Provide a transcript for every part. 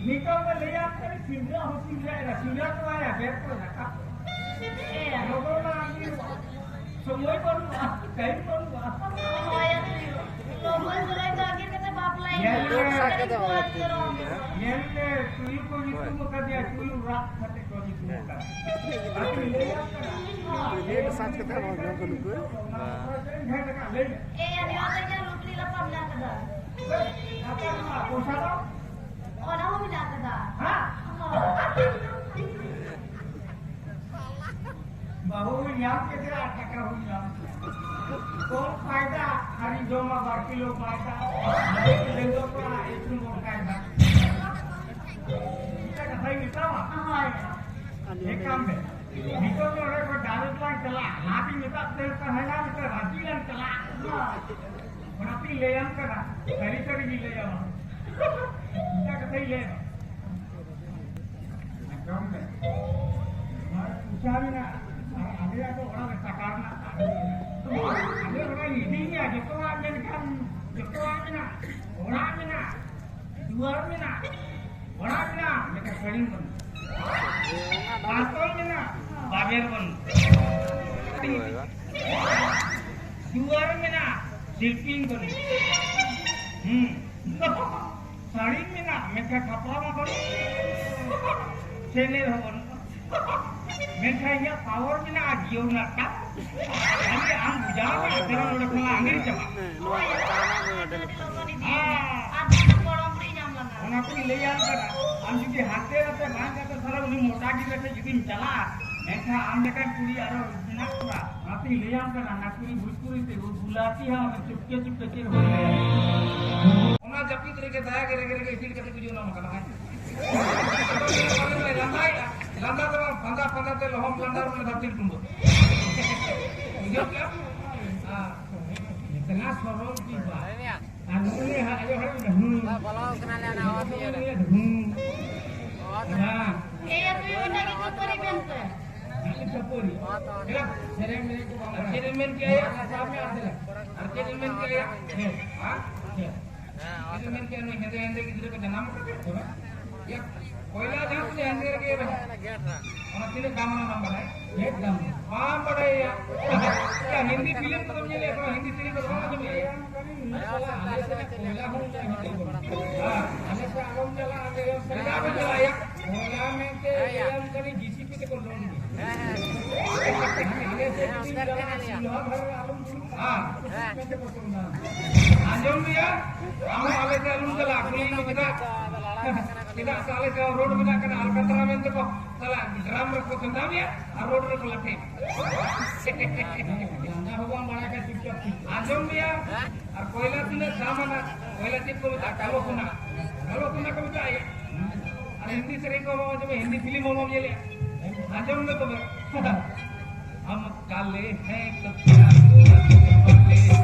Nikau kan lihat kan singa hoki ada singa tu ada betul tak? Logo lagi semua baru kain baru. Oh ya tu. Logo mulai lagi kata bap lain. Yang tuju ko itu muka dia tuju rak kata ko itu muka. ये साथ कथा हो गया को look yang ni orang yang lutri lapar nak ada. Apa pusat? Orang mau nak ada. Ha? Bahu yang kita akan hujan. Kau faida hari joma berkilo faida. Hari joma pula itu faida. Kita kata ini sama. Ini kami. Itu orang kau darat lang celah. Nabi minta terkena kita rajin lang celah. Nabi leyan kena. Kari leyan. Kita kata ini. Kami. Usaha ni. Ada aku orang bercakap nak. Ada orang ini aja tu aja kan. Jepun mana? Orang mana? Dua mana? Orang mana? Mereka saling pun. Pasal mana? Baber pun. Dua mana? Silping pun. Saling mana? Mereka kapal pun. Channel pun. Mereka power ni nak jauh nak tak. Ini ang bujang sekarang udah pulang angin cuma. Orang pun lihat kan, ang jadi hati atau mana atau salah uni moda kita tu jadi mencela. Mereka ang kan kuri ada nak pula. Tapi lihat kan anak kuri buskuri tu bulati ham cupke cir hoye. Orang jadi terike daya kira-kira isil kata tujuh nama kan. Landa tu pandai tu lohom landa mana dapat tunggu. Iya kan? Tengah sorong tiba. Anu ni ayo hari dah. kalau kenalan awak dia dah. Nah. yang tu yang lagi kapuri bento. Ini kapuri. Ya, seremen ko bang. Seremen kaya sampai ada. Seremen kaya. Ha? Seremen kaya ni hende kita ke nama kan? Ya. Koila dah tu hende ke ba? Orang sini kamu nama mana? Yes, kamu. Ah, pada ya. Ya, Hindi film tu macam ni. Kalau Hindi film tu macam ni. Koila pun jadi. Ah, ada seorang jalan ada yang sedang berjalan ya. Koila mengke yang kami GCP tu kolon ni. Anjung dia, kamu alih ke alun jalan. Kita salah ke road bila kena Alcantara mentu ko salah gram ko tendam ya road ko late anda huang bana ka chupchap anjum dia ar koila tine samana koila tip ko kalau kuna ko ta ya ar hindi sering ko mo jame hindi film mo jele anjum me ko हम काले हैं तो क्या हुआ काले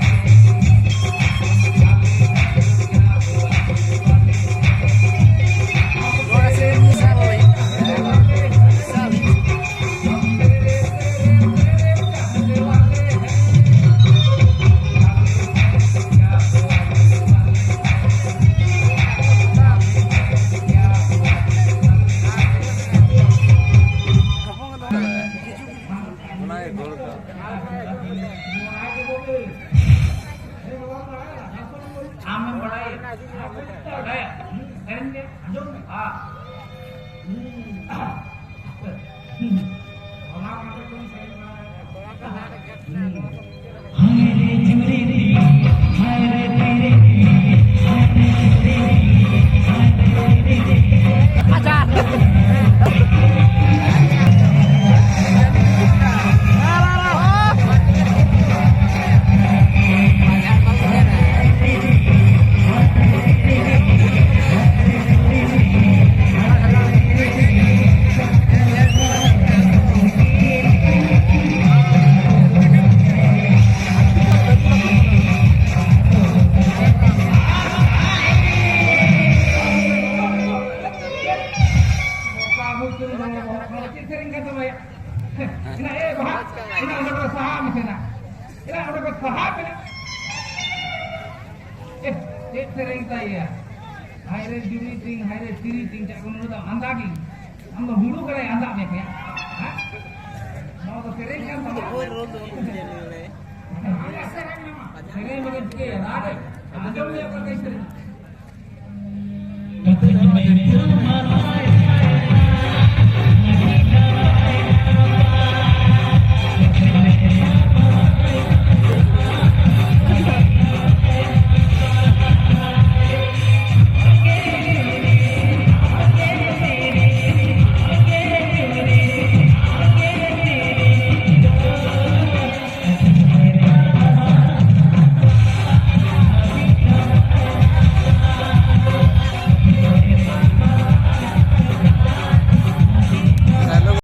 ಹಾಯ್ರೆ GV ತಿಂಗ್ ಹಾಯ್ರೆ ತಿರಿ ತಿಂಗ್ ಚಾಕೊಂಡು ಅಂದಾಗಿ ನಮ್ದು ಹುಡು ಕಡೆ ಅಂದ ಬೇಕೆ ನಾವು ಸೆರೆ ಸೆರೆ ಬಗ್ಗೆ ಯಾರು ಅದೊಂದೇ ಪ್ರದೇಶ